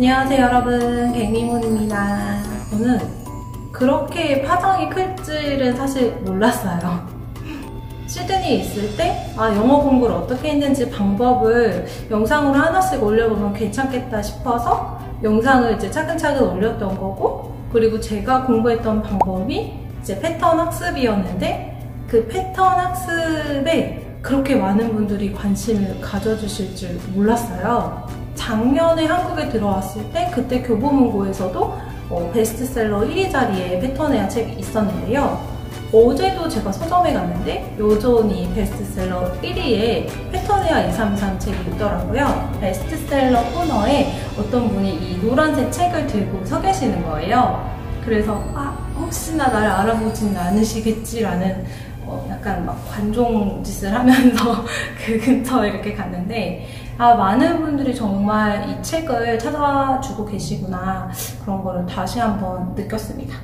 안녕하세요 여러분, 갱미문입니다. 저는 그렇게 파장이 클 줄은 사실 몰랐어요. 시드니에 있을 때 영어 공부를 어떻게 했는지 방법을 영상으로 하나씩 올려보면 괜찮겠다 싶어서 영상을 이제 차근차근 올렸던 거고, 그리고 제가 공부했던 방법이 이제 패턴 학습이었는데, 그 패턴 학습에 그렇게 많은 분들이 관심을 가져주실 줄 몰랐어요. 작년에 한국에 들어왔을 때 그때 교보문고에서도 베스트셀러 1위 자리에 패턴회화 책이 있었는데요. 어제도 제가 서점에 갔는데 여전히 베스트셀러 1위에 패턴회화 233 책이 있더라고요. 베스트셀러 코너에 어떤 분이 이 노란색 책을 들고 서 계시는 거예요. 그래서 혹시나 나를 알아보지는 않으시겠지라는 약간 막 관종 짓을 하면서 그 근처에 이렇게 갔는데, 많은 분들이 정말 이 책을 찾아주고 계시구나, 그런 거를 다시 한번 느꼈습니다.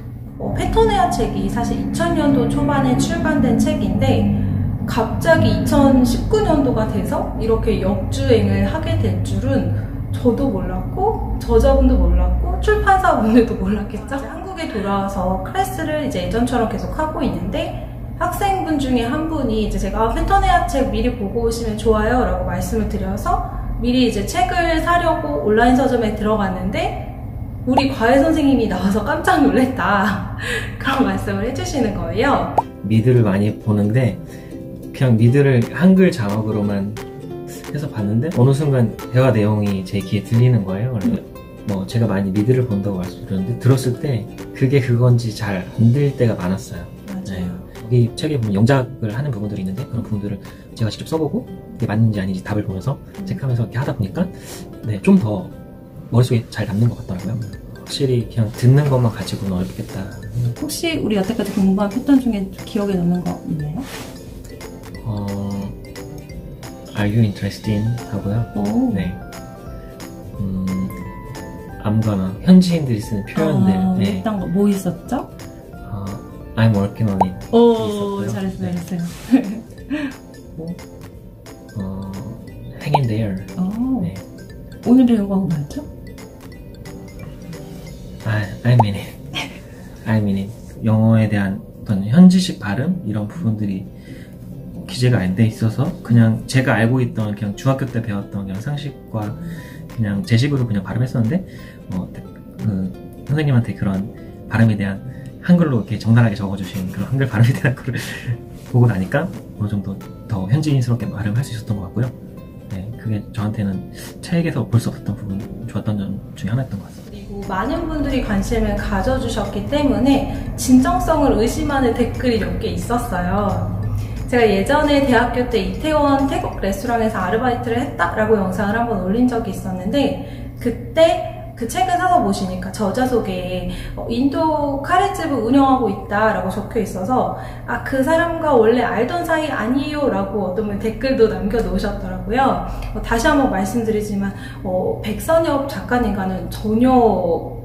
패턴회화 책이 사실 2000년도 초반에 출간된 책인데 갑자기 2019년도가 돼서 이렇게 역주행을 하게 될 줄은 저도 몰랐고 저자분도 몰랐고 출판사분들도 몰랐겠죠? 한국에 돌아와서 클래스를 이제 예전처럼 계속 하고 있는데, 학생분 중에 한 분이 이제 제가 패턴회화 책 미리 보고 오시면 좋아요 라고 말씀을 드려서 미리 이제 책을 사려고 온라인 서점에 들어갔는데 우리 과외 선생님이 나와서 깜짝 놀랐다 그런 말씀을 해주시는 거예요. 미드를 많이 보는데 그냥 미드를 한글 자막으로만 해서 봤는데 어느 순간 대화 내용이 제 귀에 들리는 거예요. 그래서 제가 많이 미드를 본다고 말씀드렸는데 들었을 때 그게 그건지 잘 안 들릴 때가 많았어요. 맞아요. 여기 책에 보면 영작을 하는 부분들이 있는데 그런 부분들을 제가 직접 써보고 그게 맞는지 아닌지 답을 보면서 체크하면서 이렇게 하다 보니까 좀 더 머릿속에 잘 남는 것 같더라고요. 확실히 그냥 듣는 것만 가지고는 어렵겠다. 혹시 우리 여태까지 공부한 패턴 중에 기억에 남는 거 있나요? Are you interested in? 하고요. 오. 네. I'm gonna. 현지인들이 쓰는 표현들. 네. 일단 뭐 있었죠? I'm working on it. 오, 잘했어요, 잘했어요. hang in there. 네. 오늘 배운 거 뭐였죠? I mean it. I mean it. 영어에 대한 어떤 현지식 발음 이런 부분들이 기재가 안 돼 있어서 그냥 제가 알고 있던 그냥 중학교 때 배웠던 그냥 상식과 그냥 제 식으로 그냥 발음했었는데 그 선생님한테 그런 발음에 대한 한글로 이렇게 적나라하게 적어주신 그런 한글 발음에 대한 거를 보고 나니까 어느 정도 더 현지인스럽게 발음할 수 있었던 것 같고요. 네, 그게 저한테는 책에서 볼 수 없었던 부분, 좋았던 점 중에 하나였던 것 같습니다. 그리고 많은 분들이 관심을 가져주셨기 때문에 진정성을 의심하는 댓글이 몇 개 있었어요. 제가 예전에 대학교 때 이태원 태국 레스토랑에서 아르바이트를 했다라고 영상을 한번 올린 적이 있었는데, 그때 그 책을 사서 보시니까 저자 소개에 인도 카레집을 운영하고 있다라고 적혀 있어서 그 사람과 원래 알던 사이 아니에요 라고 어떤 분 댓글도 남겨놓으셨더라고요. 다시 한번 말씀드리지만 백선엽 작가님과는 전혀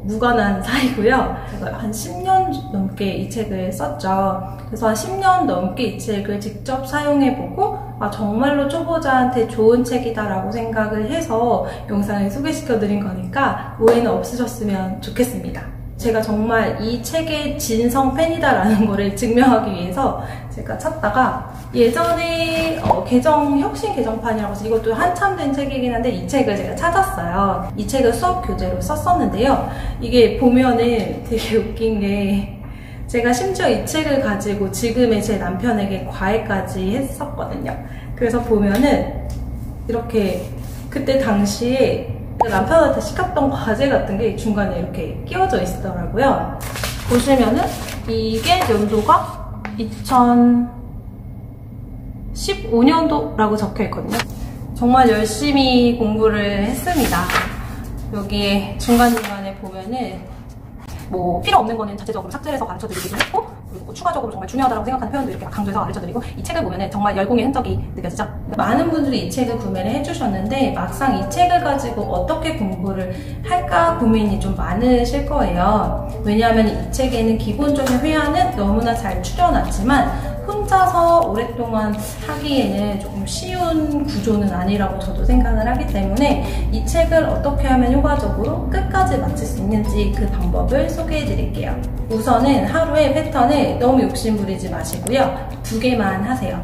무관한 사이고요. 제가 한 10년 넘게 이 책을 썼죠. 그래서 한 10년 넘게 이 책을 직접 사용해보고 정말로 초보자한테 좋은 책이다 라고 생각을 해서 영상을 소개시켜드린 거니까 오해는 없으셨으면 좋겠습니다. 제가 정말 이 책의 진성 팬이다라는 거를 증명하기 위해서 제가 찾다가 예전에 혁신 개정판이라고 해서 이것도 한참 된 책이긴 한데 이 책을 제가 찾았어요. 이 책을 수업 교재로 썼었는데요. 이게 보면은 되게 웃긴 게 제가 심지어 이 책을 가지고 지금의 제 남편에게 과외까지 했었거든요. 그래서 보면은 이렇게 그때 당시에 남편한테 시켰던 과제 같은 게 중간에 이렇게 끼워져 있더라고요. 보시면은 이게 연도가 2015년도라고 적혀 있거든요. 정말 열심히 공부를 했습니다. 여기에 중간중간에 보면은 필요 없는 거는 자체적으로 삭제해서 가르쳐드리기도 했고, 그리고 추가적으로 정말 중요하다고 생각하는 표현도 이렇게 강조해서 가르쳐드리고, 이 책을 보면은 정말 열공의 흔적이 느껴지죠? 많은 분들이 이 책을 구매를 해주셨는데 막상 이 책을 가지고 어떻게 공부를 할까 고민이 좀 많으실 거예요. 왜냐하면 이 책에는 기본적인 회화는 너무나 잘 추려놨지만 혼자 혼자서 오랫동안 하기에는 조금 쉬운 구조는 아니라고 저도 생각을 하기 때문에 이 책을 어떻게 하면 효과적으로 끝까지 마칠 수 있는지 그 방법을 소개해 드릴게요. 우선은 하루에 패턴을 너무 욕심부리지 마시고요. 2개만 하세요.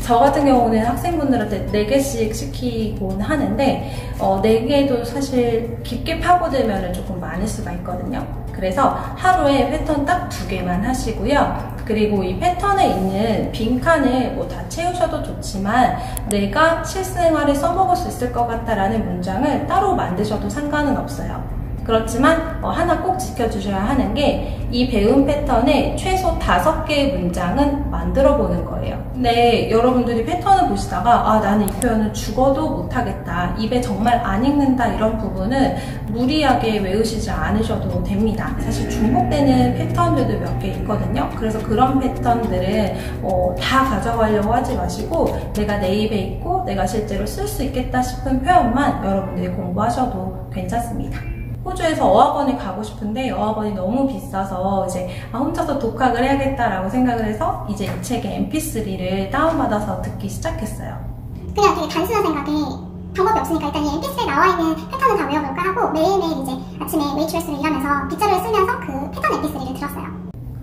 저 같은 경우는 학생분들한테 4개씩 시키곤 하는데 4개도 사실 깊게 파고들면 조금 많을 수가 있거든요. 그래서 하루에 패턴 딱 2개만 하시고요. 그리고 이 패턴에 있는 빈칸을 뭐 다 채우셔도 좋지만 내가 실생활에 써먹을 수 있을 것 같다라는 문장을 따로 만드셔도 상관은 없어요. 그렇지만 하나 꼭 지켜주셔야 하는 게 이 배운 패턴에 최소 5개의 문장은 만들어 보는 거예요. 근데 여러분들이 패턴을 보시다가 나는 이 표현은 죽어도 못하겠다, 입에 정말 안 읽는다, 이런 부분은 무리하게 외우시지 않으셔도 됩니다. 사실 중복되는 패턴들도 몇 개 있거든요. 그래서 그런 패턴들은 다 가져가려고 하지 마시고 내가 내 입에 있고 내가 실제로 쓸 수 있겠다 싶은 표현만 여러분들이 공부하셔도 괜찮습니다. 호주에서 어학원을 가고 싶은데 어학원이 너무 비싸서 이제 혼자서 독학을 해야겠다라고 생각을 해서 이제 이 책의 mp3를 다운받아서 듣기 시작했어요. 그냥 되게 단순한 생각에 방법이 없으니까 일단 이 mp3에 나와있는 패턴을 다 외워볼까 하고 매일매일 이제 아침에 웨이트레스로 일하면서 빗자루를 쓰면서 그 패턴 mp3를 들었어요.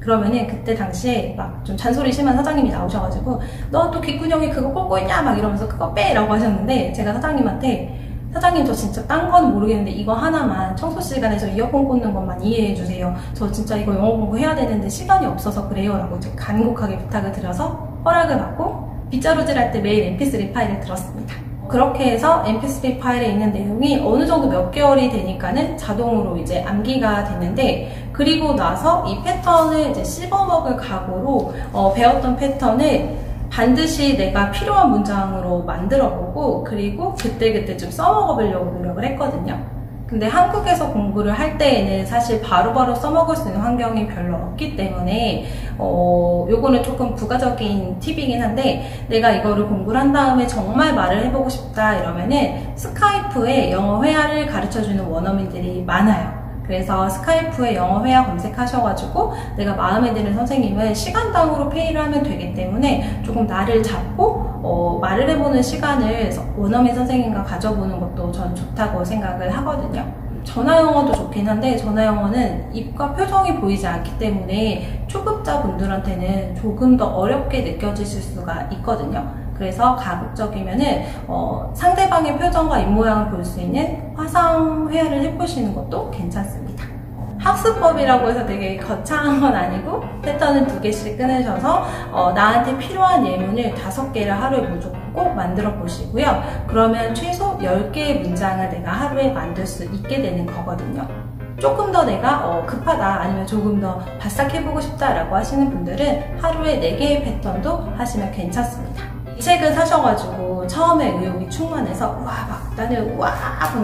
그러면은 그때 당시에 막 좀 잔소리 심한 사장님이 나오셔가지고 너 또 귓구녕에 그거 꽂고 있냐 막 이러면서 그거 빼라고 하셨는데 제가 사장님한테 사장님 저 진짜 딴 건 모르겠는데 이거 하나만 청소 시간에 저 이어폰 꽂는 것만 이해해주세요. 저 진짜 이거 영어 공부해야 되는데 시간이 없어서 그래요 라고 간곡하게 부탁을 드려서 허락을 받고 빗자루질 할 때 매일 mp3 파일을 들었습니다. 그렇게 해서 mp3 파일에 있는 내용이 어느 정도 몇 개월이 되니까는 자동으로 이제 암기가 됐는데, 그리고 나서 이 패턴을 이제 씹어먹을 각오로 배웠던 패턴을 반드시 내가 필요한 문장으로 만들어보고 그리고 그때그때 좀 써먹어보려고 노력을 했거든요. 근데 한국에서 공부를 할 때에는 사실 바로바로 써먹을 수 있는 환경이 별로 없기 때문에 요거는 조금 부가적인 팁이긴 한데, 내가 이거를 공부를 한 다음에 정말 말을 해보고 싶다 이러면은 스카이프에 영어 회화를 가르쳐주는 원어민들이 많아요. 그래서 스카이프에 영어 회화 검색하셔가지고 내가 마음에 드는 선생님을 시간당으로 페이를 하면 되기 때문에 조금 나를 잡고 말을 해보는 시간을 원어민 선생님과 가져보는 것도 전 좋다고 생각을 하거든요. 전화영어도 좋긴 한데 전화영어는 입과 표정이 보이지 않기 때문에 초급자 분들한테는 조금 더 어렵게 느껴지실 수가 있거든요. 그래서 가급적이면은 상대방의 표정과 입모양을 볼 수 있는 화상 회화를 해보시는 것도 괜찮습니다. 학습법이라고 해서 되게 거창한 건 아니고 패턴은 2개씩 끊으셔서 나한테 필요한 예문을 5개를 하루에 무조건 꼭 만들어 보시고요. 그러면 최소 10개의 문장을 내가 하루에 만들 수 있게 되는 거거든요. 조금 더 내가 급하다 아니면 조금 더 바싹 해보고 싶다라고 하시는 분들은 하루에 4개의 패턴도 하시면 괜찮습니다. 이 책을 사셔가지고 처음에 의욕이 충만해서 나는 막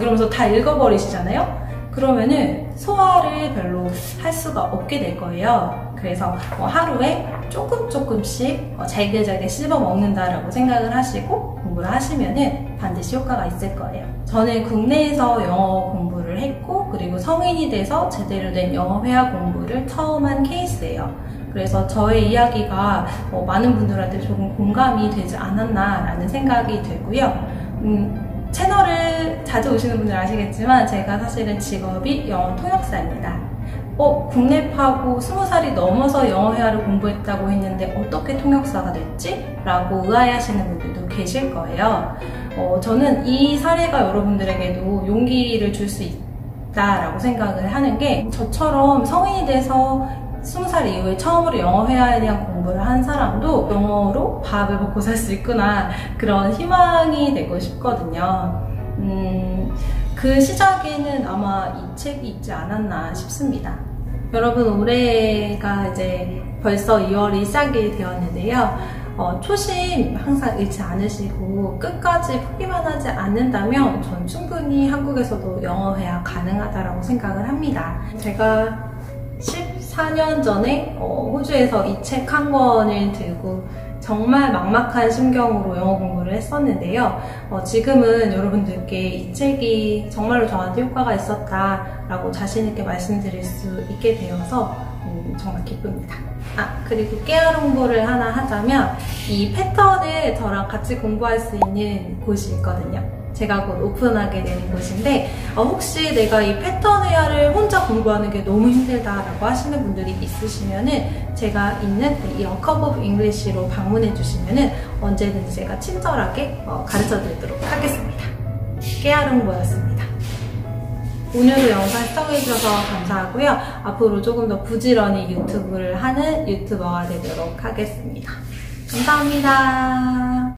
이러면서 다 읽어버리시잖아요. 그러면은 소화를 별로 할 수가 없게 될 거예요. 그래서 하루에 조금씩 잘게 씹어 먹는다라고 생각을 하시고 공부를 하시면은 반드시 효과가 있을 거예요. 저는 국내에서 영어 공부를 했고 그리고 성인이 돼서 제대로 된 영어 회화 공부를 처음 한 케이스예요. 그래서 저의 이야기가 많은 분들한테 조금 공감이 되지 않았나라는 생각이 들고요. 채널을 자주 오시는 분들 아시겠지만 제가 사실은 직업이 영어 통역사입니다. 국내파고 20살이 넘어서 영어 회화를 공부했다고 했는데 어떻게 통역사가 됐지? 라고 의아해하시는 분들도 계실 거예요. 저는 이 사례가 여러분들에게도 용기를 줄 수 있다라고 생각을 하는 게, 저처럼 성인이 돼서 20살 이후에 처음으로 영어 회화에 대한 공부를 한 사람도 영어로 밥을 먹고 살 수 있구나, 그런 희망이 되고 싶거든요. 그 시작에는 아마 이 책이 있지 않았나 싶습니다. 여러분, 올해가 이제 벌써 2월이 시작이 되었는데요. 초심 항상 잃지 않으시고 끝까지 포기만 하지 않는다면 전 충분히 한국에서도 영어 회화 가능하다고 생각을 합니다. 제가 14년 전에 호주에서 이 책 한 권을 들고 정말 막막한 심경으로 영어 공부를 했었는데요. 지금은 여러분들께 이 책이 정말로 저한테 효과가 있었다라고 자신있게 말씀드릴 수 있게 되어서 정말 기쁩니다. 그리고 깨알 홍보를 하나 하자면 이 패턴을 저랑 같이 공부할 수 있는 곳이 있거든요. 제가 곧 오픈하게 되는 곳인데 혹시 내가 이 패턴 회화를 혼자 공부하는 게 너무 힘들다라고 하시는 분들이 있으시면은 제가 있는 이 A Cup of English로 방문해 주시면은 언제든지 제가 친절하게 가르쳐 드리도록 하겠습니다. 깨알 홍보였습니다. 오늘도 영상 시청해주셔서 감사하고요. 앞으로 조금 더 부지런히 유튜브를 하는 유튜버가 되도록 하겠습니다. 감사합니다.